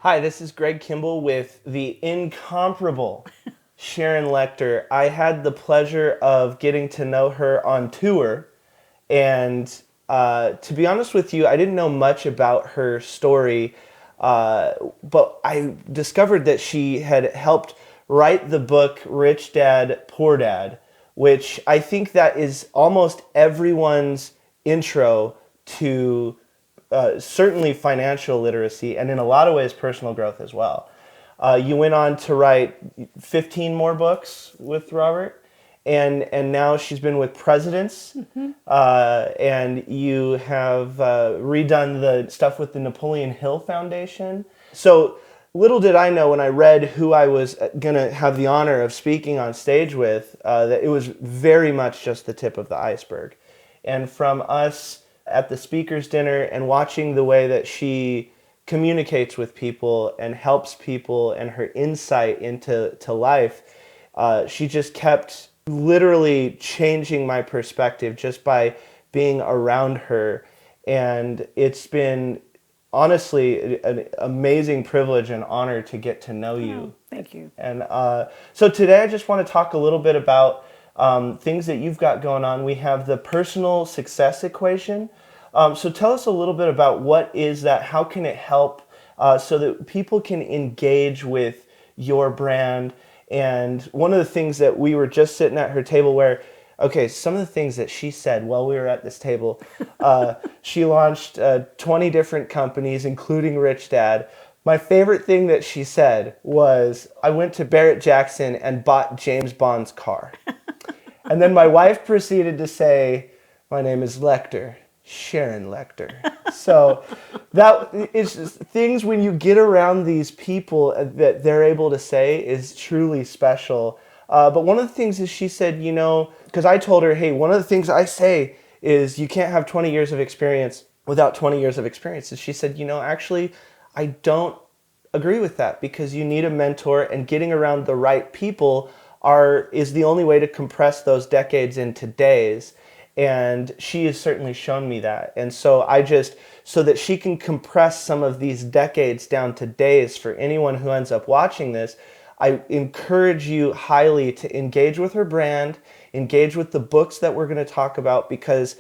Hi, this is Greg Kimble with the incomparable Sharon Lechter. I had the pleasure of getting to know her on tour, and to be honest with you, I didn't know much about her story, but I discovered that she had helped write the book Rich Dad, Poor Dad, which I think that is almost everyone's intro to certainly financial literacy, and in a lot of ways personal growth as well. You went on to write 15 more books with Robert, and now she's been with Presidents, and you have redone the stuff with the Napoleon Hill Foundation. So little did I know when I read who I was going to have the honor of speaking on stage with, that it was very much just the tip of the iceberg. And from us at the speakers dinner and watching the way that she communicates with people and helps people and her insight into life, she just kept literally changing my perspective just by being around her. And it's been honestly an amazing privilege and honor to get to know you. Oh, thank you. And so today I just want to talk a little bit about things that you've got going on. We have the personal success equation. So tell us a little bit about what is that, how can it help so that people can engage with your brand. And one of the things that we were just sitting at her table where, okay, some of the things that she said while we were at this table, she launched 20 different companies, including Rich Dad. My favorite thing that she said was, I went to Barrett Jackson and bought James Bond's car. And then my wife proceeded to say, my name is Lechter, Sharon Lechter. So that is just things when you get around these people that they're able to say is truly special. But one of the things is she said, you know, because I told her, hey, one of the things I say is you can't have 20 years of experience without 20 years of experience. And she said, you know, actually, I don't agree with that because you need a mentor, and getting around the right people is the only way to compress those decades into days. And she has certainly shown me that. And so so that she can compress some of these decades down to days for anyone who ends up watching this, I encourage you highly to engage with her brand, engage with the books that we're going to talk about, because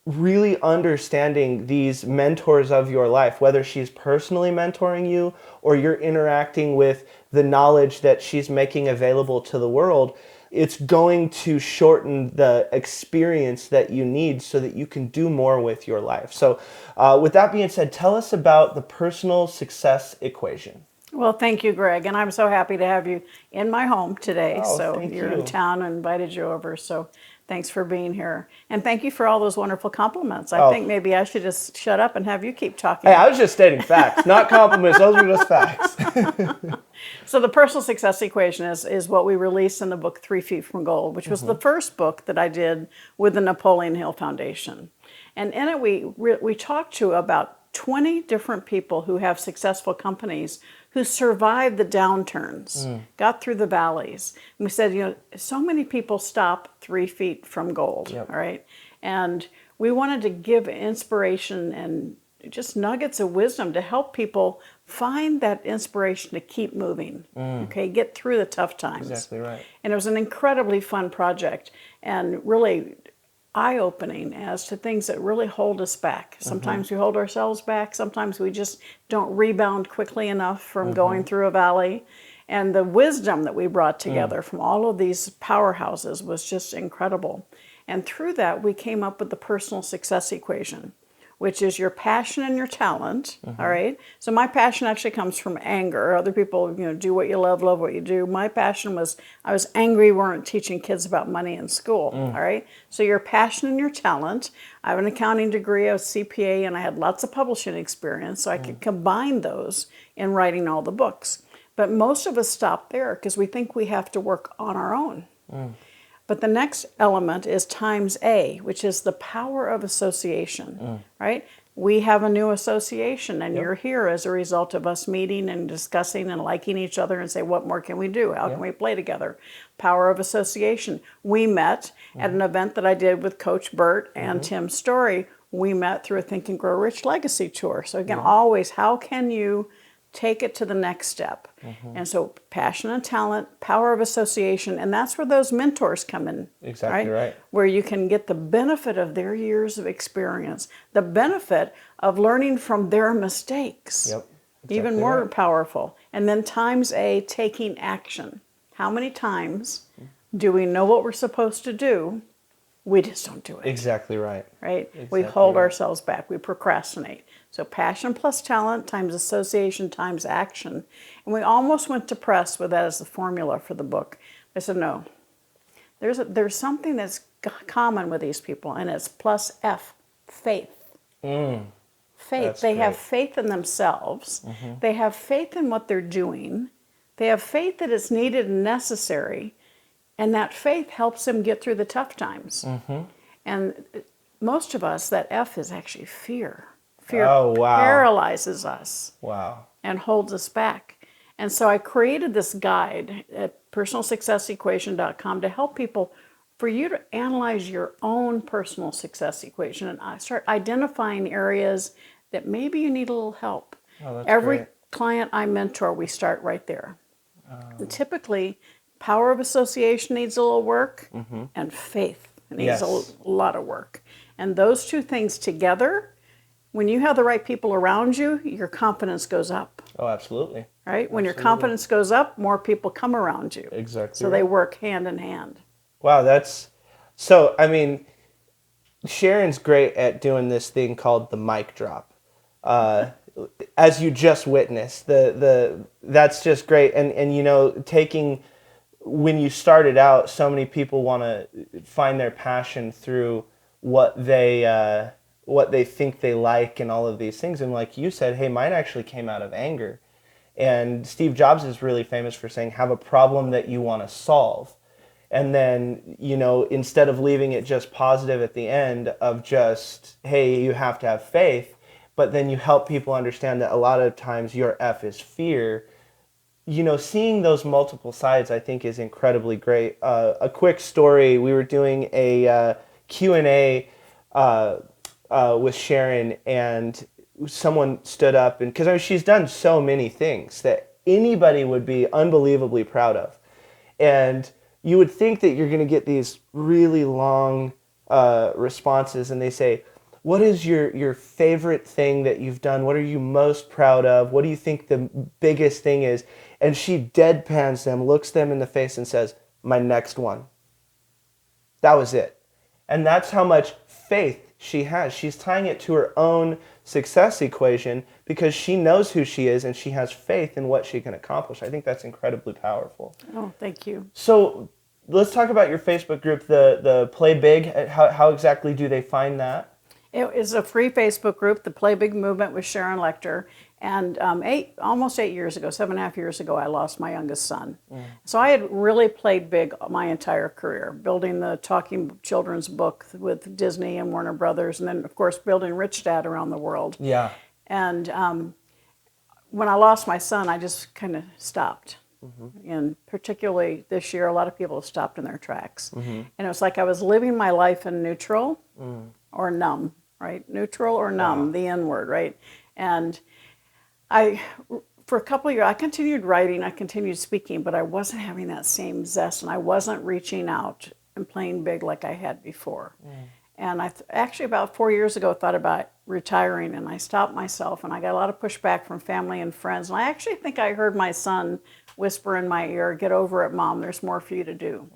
really understanding these mentors of your life, whether she's personally mentoring you or you're interacting with the knowledge that she's making available to the world, it's going to shorten the experience that you need so that you can do more with your life. So with that being said, tell us about the personal success equation. Well, thank you, Greg. And I'm so happy to have you in my home today. Oh, so thank you're you. in town and invited you over. So thanks for being here. And thank you for all those wonderful compliments. I think maybe I should just shut up and have you keep talking. Hey, I was just stating facts, not compliments. Those were just facts. So the personal success equation is what we released in the book 3 Feet from Gold, which was the first book that I did with the Napoleon Hill Foundation. And in it, we talked to about 20 different people who have successful companies who survived the downturns, got through the valleys. And we said, you know, so many people stop 3 feet from gold, all right? And we wanted to give inspiration and just nuggets of wisdom to help people find that inspiration to keep moving, okay, get through the tough times. Exactly right. And it was an incredibly fun project and really eye-opening as to things that really hold us back. Sometimes we hold ourselves back. Sometimes we just don't rebound quickly enough from going through a valley. And the wisdom that we brought together from all of these powerhouses was just incredible. And through that, we came up with the personal success equation, which is your passion and your talent, all right? So my passion actually comes from anger. Other people, you know, do what you love what you do. My passion was, I was angry we weren't teaching kids about money in school, all right? So your passion and your talent. I have an accounting degree, I was CPA, and I had lots of publishing experience, so I could combine those in writing all the books. But most of us stop there because we think we have to work on our own. But the next element is times A, which is the power of association, right? We have a new association, and you're here as a result of us meeting and discussing and liking each other and say, what more can we do? How can we play together? Power of association. We met at an event that I did with Coach Burt and Tim Story. We met through a Think and Grow Rich Legacy Tour. So again, always, how can you take it to the next step. And so passion and talent, power of association, and that's where those mentors come in. Exactly right. Where you can get the benefit of their years of experience, the benefit of learning from their mistakes. Yep. Even Exactly more right. powerful. And then times A, taking action. How many times do we know what we're supposed to do? We just don't do it. Exactly right. Right? Exactly We hold right. ourselves back. We procrastinate. So passion plus talent times association times action. And we almost went to press with that as the formula for the book. I said, no. There's something that's common with these people, and it's plus F, faith. Faith. That's They have great. faith in themselves. They have faith in what they're doing. They have faith that it's needed and necessary. And that faith helps them get through the tough times. And most of us, that F is actually fear. Fear Oh, wow. paralyzes us Wow. and holds us back. And so I created this guide at personalsuccessequation.com to help people, for you to analyze your own personal success equation. And I start identifying areas that maybe you need a little help. Oh, that's Every great. client I mentor, we start right there. And typically, power of association needs a little work, and faith needs Yes. a lot of work. And those two things together, when you have the right people around you, your confidence goes up. Oh, absolutely. Right? When your Absolutely. confidence goes up, more people come around you. Exactly So they work hand in hand. Wow, that's so. I mean, Sharon's great at doing this thing called the mic drop, as you just witnessed. The that's just great, and you know, taking when you started out, so many people want to find their passion through what they think they like and all of these things, and like you said, hey, mine actually came out of anger, and Steve Jobs is really famous for saying, have a problem that you want to solve. And then, you know, instead of leaving it just positive at the end of just, hey, you have to have faith, but then you help people understand that a lot of times your F is fear. You know, seeing those multiple sides, I think, is incredibly great. A quick story, we were doing a Q&A with Sharon, and someone stood up, and because I mean, she's done so many things that anybody would be unbelievably proud of. And you would think that you're going to get these really long responses, and they say, what is your favorite thing that you've done? What are you most proud of? What do you think the biggest thing is? And she deadpans them, looks them in the face, and says, my next one. That was it. And that's how much faith she has. She's tying it to her own success equation because she knows who she is and she has faith in what she can accomplish. I think that's incredibly powerful. Oh, thank you. So let's talk about your Facebook group, the Play Big. How exactly do they find that? It is a free Facebook group, the Play Big Movement with Sharon Lechter. And almost 8 years ago, 7.5 years ago, I lost my youngest son. So I had really played big my entire career, building the talking children's book with Disney and Warner Brothers, and then, of course, building Rich Dad around the world. Yeah. And when I lost my son, I just kind of stopped. And particularly this year, a lot of people have stopped in their tracks. And it was like I was living my life in neutral or numb, right? Neutral or numb, the N word, right? And for a couple of years, I continued writing, I continued speaking, but I wasn't having that same zest, and I wasn't reaching out and playing big like I had before. And I actually about 4 years ago thought about retiring, and I stopped myself, and I got a lot of pushback from family and friends. And I actually think I heard my son whisper in my ear, "Get over it, Mom, there's more for you to do."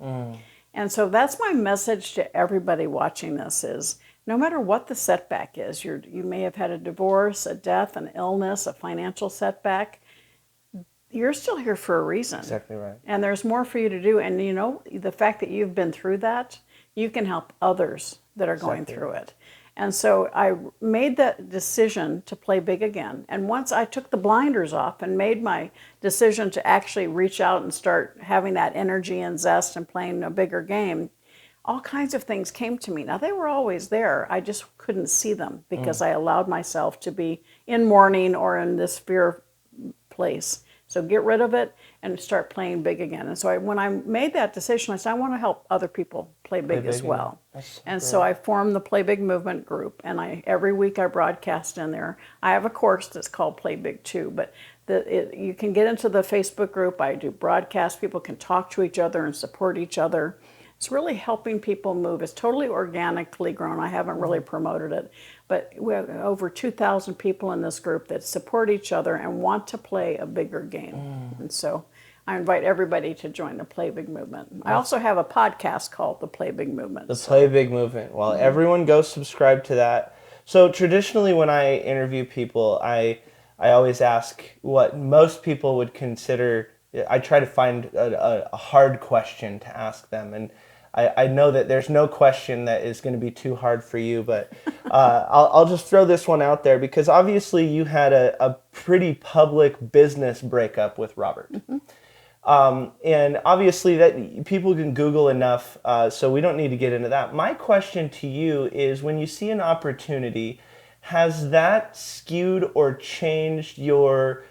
And so that's my message to everybody watching this is, no matter what the setback is, you may have had a divorce, a death, an illness, a financial setback, you're still here for a reason. Exactly right. And there's more for you to do. And you know, the fact that you've been through that, you can help others that are going through it. And so I made that decision to play big again. And once I took the blinders off and made my decision to actually reach out and start having that energy and zest and playing a bigger game, all kinds of things came to me. Now, they were always there. I just couldn't see them because I allowed myself to be in mourning or in this fear place. So get rid of it and start playing big again. And so when I made that decision, I said, I want to help other people play big as well. And so I formed the Play Big Movement group, and every week I broadcast in there. I have a course that's called Play Big too, but You can get into the Facebook group. I do broadcasts. People can talk to each other and support each other. It's really helping people move. It's totally organically grown. I haven't really promoted it, but we have over 2,000 people in this group that support each other and want to play a bigger game. And so I invite everybody to join the Play Big movement. I also have a podcast called the Play Big Movement. The Play Big movement. Well, everyone go subscribe to that. So traditionally when I interview people, I always ask what most people would consider. I try to find a hard question to ask them, and I know that there's no question that is going to be too hard for you, but I'll just throw this one out there because obviously you had a pretty public business breakup with Robert. And obviously that people can Google enough, so we don't need to get into that. My question to you is, when you see an opportunity, has that skewed or changed your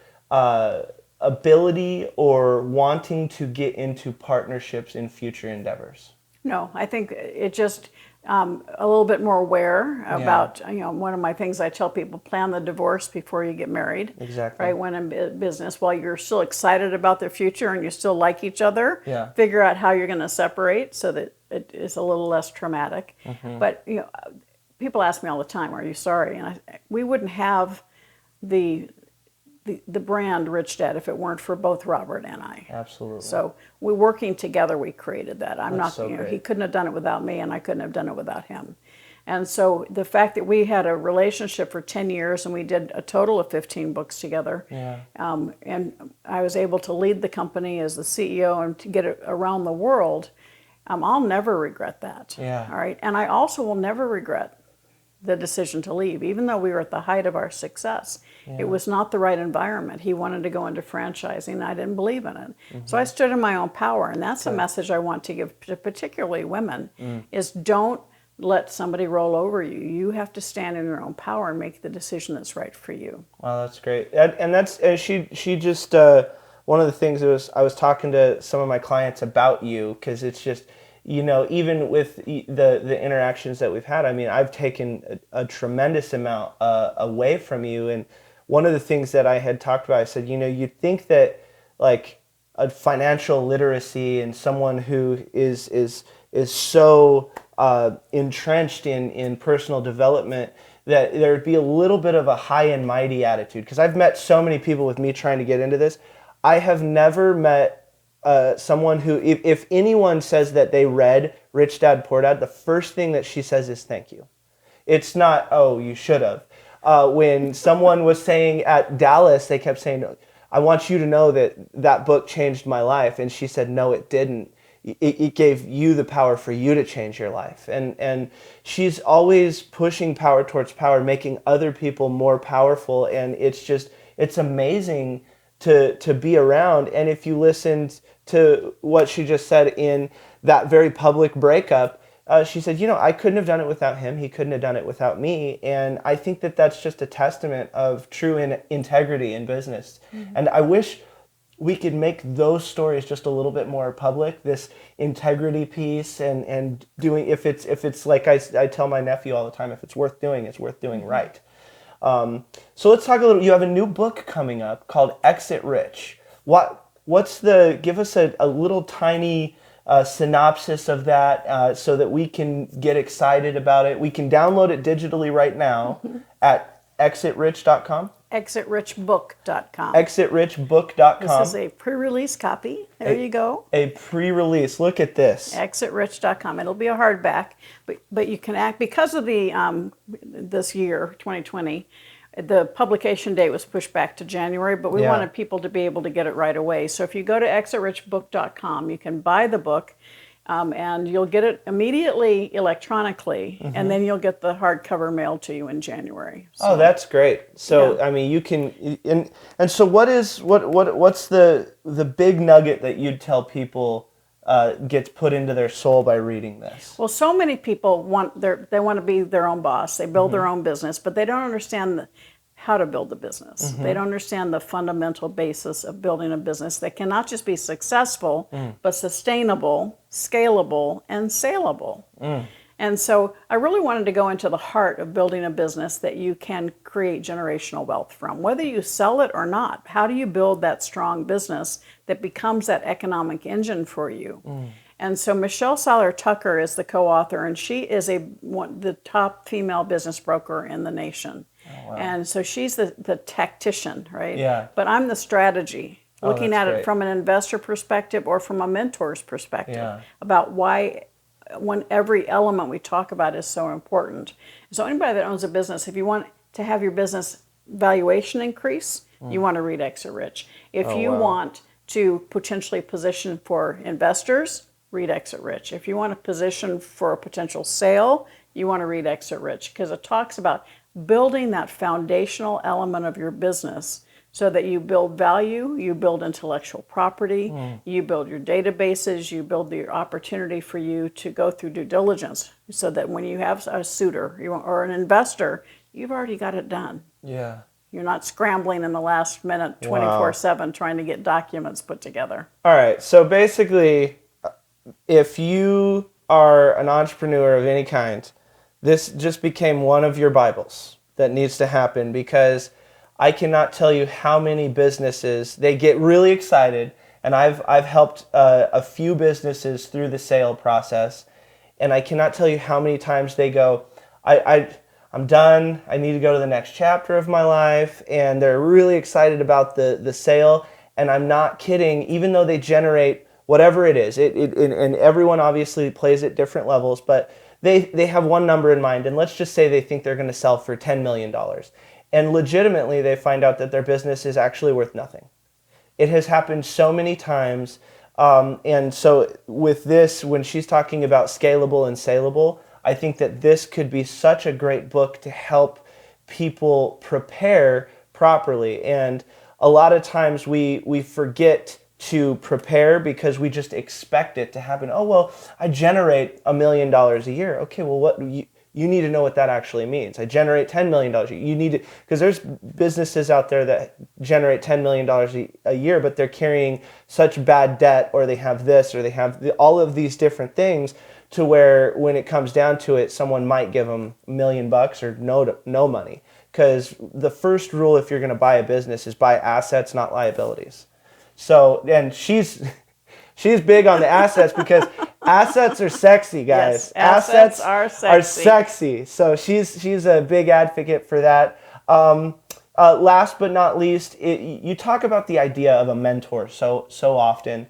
ability or wanting to get into partnerships in future endeavors? No, I think it just a little bit more aware about, one of my things I tell people, plan the divorce before you get married. Exactly. Right, when in business, while you're still excited about the future and you still like each other, Yeah. figure out how you're going to separate so that it is a little less traumatic. But, people ask me all the time, are you sorry? And we wouldn't have the brand Rich Dad if it weren't for both Robert and I. Absolutely. So we're working together, we created that. That's so great. He couldn't have done it without me, and I couldn't have done it without him. And so the fact that we had a relationship for 10 years and we did a total of 15 books together, and I was able to lead the company as the CEO and to get it around the world, I'll never regret that. Yeah. All right. And I also will never regret the decision to leave, even though we were at the height of our success. It was not the right environment. He wanted to go into franchising. I didn't believe in it. So I stood in my own power, and that's a message I want to give to particularly women, is don't let somebody roll over you. You have to stand in your own power and make the decision that's right for you. Wow, that's great. And that's she just one of the things I was talking to some of my clients about you, because it's just, even with the interactions that we've had, I mean, I've taken a tremendous amount away from you. And one of the things that I had talked about, I said, you'd think that like a financial literacy and someone who is so entrenched in personal development, that there'd be a little bit of a high and mighty attitude. Because I've met so many people with me trying to get into this. I have never met someone who, if anyone says that they read Rich Dad, Poor Dad, the first thing that she says is thank you. It's not, oh, you should have. When someone was saying at Dallas, they kept saying, I want you to know that book changed my life. And she said, no, it didn't. It gave you the power for you to change your life. And she's always pushing power towards power, making other people more powerful. And it's amazing to be around. And if you listened to what she just said in that very public breakup, she said, I couldn't have done it without him. He couldn't have done it without me. And I think that that's just a testament of true integrity in business. And I wish we could make those stories just a little bit more public, this integrity piece, and doing, if it's like I tell my nephew all the time, if it's worth doing right. So let's talk a little. You have a new book coming up called Exit Rich. Give us a little tiny synopsis of that, so that we can get excited about it. We can download it digitally right now at exitrich.com. ExitRichBook.com. ExitRichBook.com. This is a pre-release copy. There you go. A pre-release. Look at this. ExitRich.com. It'll be a hardback, but you can because of the this year, 2020, the publication date was pushed back to January, but we wanted people to be able to get it right away. So if you go to ExitRichBook.com, you can buy the book, and you'll get it immediately electronically, and then you'll get the hardcover mailed to you in January. So, oh, that's great. So I mean, you can, and so what's the big nugget that you'd tell people gets put into their soul by reading this? Well, so many people want to be their own boss. They build their own business, but they don't understand how to build a business. They don't understand the fundamental basis of building a business that can not just be successful, but sustainable, scalable, and saleable. And so I really wanted to go into the heart of building a business that you can create generational wealth from, whether you sell it or not. How do you build that strong business that becomes that economic engine for you? And so Michelle Seiler Tucker is the co-author, and she is the top female business broker in the nation. Oh, wow. And so she's the tactician, right? Yeah. But I'm the strategy, looking that's at great. it from an investor perspective or from a mentor's perspective, Yeah. about why when every element we talk about is so important. So anybody that owns a business, if you want to have your business valuation increase, you want to read Exit Rich. If you wow. want to potentially position for investors, read Exit Rich. If you want to position for a potential sale, you want to read Exit Rich, because it talks about building that foundational element of your business so that you build value, you build intellectual property, you build your databases, you build the opportunity for you to go through due diligence so that when you have a suitor or an investor, you've already got it done. Yeah. You're not scrambling in the last minute 24/7 trying to get documents put together. All right. So basically, if you are an entrepreneur of any kind, this just became one of your Bibles that needs to happen, because I cannot tell you how many businesses, they get really excited, and I've helped a few businesses through the sale process, and I cannot tell you how many times they go, I'm done, I need to go to the next chapter of my life, and they're really excited about the sale, and I'm not kidding, even though they generate whatever it is, and everyone obviously plays at different levels, but they have one number in mind, and let's just say they think they're going to sell for $10 million. And legitimately, they find out that their business is actually worth nothing. It has happened so many times. And so with this, when she's talking about scalable and saleable, I think that this could be such a great book to help people prepare properly. And a lot of times we forget to prepare because we just expect it to happen. Oh, well, I generate $1 million a year. Okay, well, what you need to know what that actually means. I generate $10 million a year. You need to, because there's businesses out there that generate $10 million a year, but they're carrying such bad debt, or they have this, or they have all of these different things, to where when it comes down to it, someone might give them $1 million or no money. Because the first rule, if you're going to buy a business, is buy assets, not liabilities. So, and she's big on the assets, because assets are sexy, guys. Yes, assets are sexy. So she's a big advocate for that. Last but not least, you talk about the idea of a mentor so often.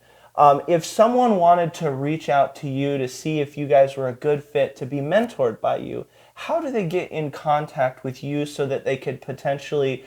If someone wanted to reach out to you to see if you guys were a good fit to be mentored by you, how do they get in contact with you so that they could potentially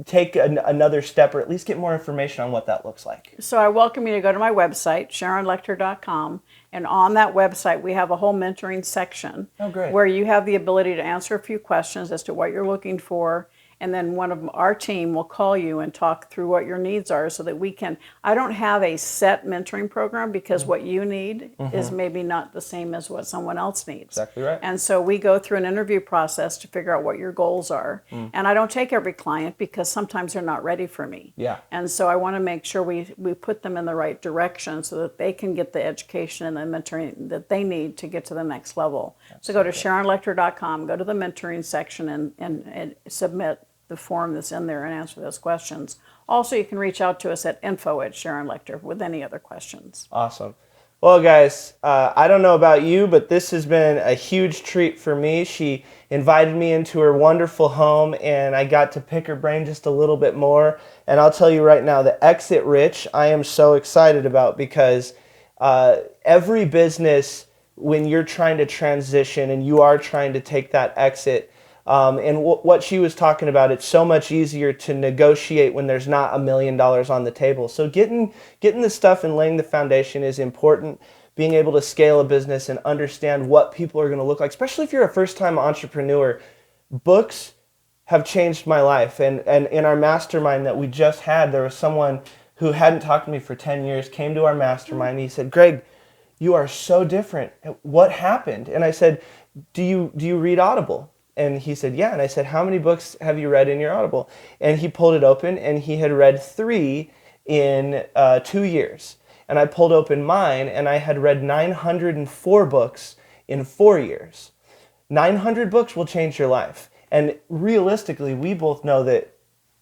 take another step, or at least get more information on what that looks like? So I welcome you to go to my website, SharonLechter.com, and on that website we have a whole mentoring section. Oh, great. Where you have the ability to answer a few questions as to what you're looking for, and then one of our team will call you and talk through what your needs are, so that we can, I don't have a set mentoring program, because what you need is maybe not the same as what someone else needs. Exactly right. And so we go through an interview process to figure out what your goals are. And I don't take every client, because sometimes they're not ready for me. Yeah. And so I want to make sure we put them in the right direction so that they can get the education and the mentoring that they need to get to the next level. So go to SharonLechter.com, go to the mentoring section, and submit the form that's in there and answer those questions. Also, you can reach out to us at info@SharonLechter with any other questions. Awesome. Well, guys, I don't know about you, but this has been a huge treat for me. She invited me into her wonderful home, and I got to pick her brain just a little bit more. And I'll tell you right now, the Exit Rich, I am so excited about, because every business, when you're trying to transition and you are trying to take that exit, and what she was talking about, it's so much easier to negotiate when there's not $1 million on the table. So getting the stuff and laying the foundation is important. Being able to scale a business and understand what people are going to look like, especially if you're a first-time entrepreneur. Books have changed my life. And in our mastermind that we just had, there was someone who hadn't talked to me for 10 years, came to our mastermind, and he said, "Greg, you are so different. What happened?" And I said, do you read Audible? And he said, "Yeah." And I said, "How many books have you read in your Audible?" And he pulled it open, and he had read 3 in 2 years. And I pulled open mine, and I had read 904 books in 4 years. 900 books will change your life. And realistically, we both know that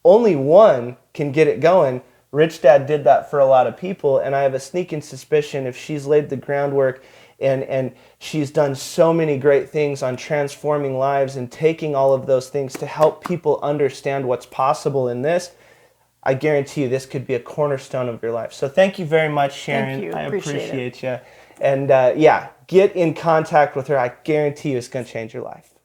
only one can get it going. Rich Dad did that for a lot of people, and I have a sneaking suspicion if she's laid the groundwork and she's done so many great things on transforming lives and taking all of those things to help people understand what's possible in this, I guarantee you this could be a cornerstone of your life. So thank you very much, Sharon. Thank you. I Appreciate appreciate you. And yeah, get in contact with her. I guarantee you it's going to change your life.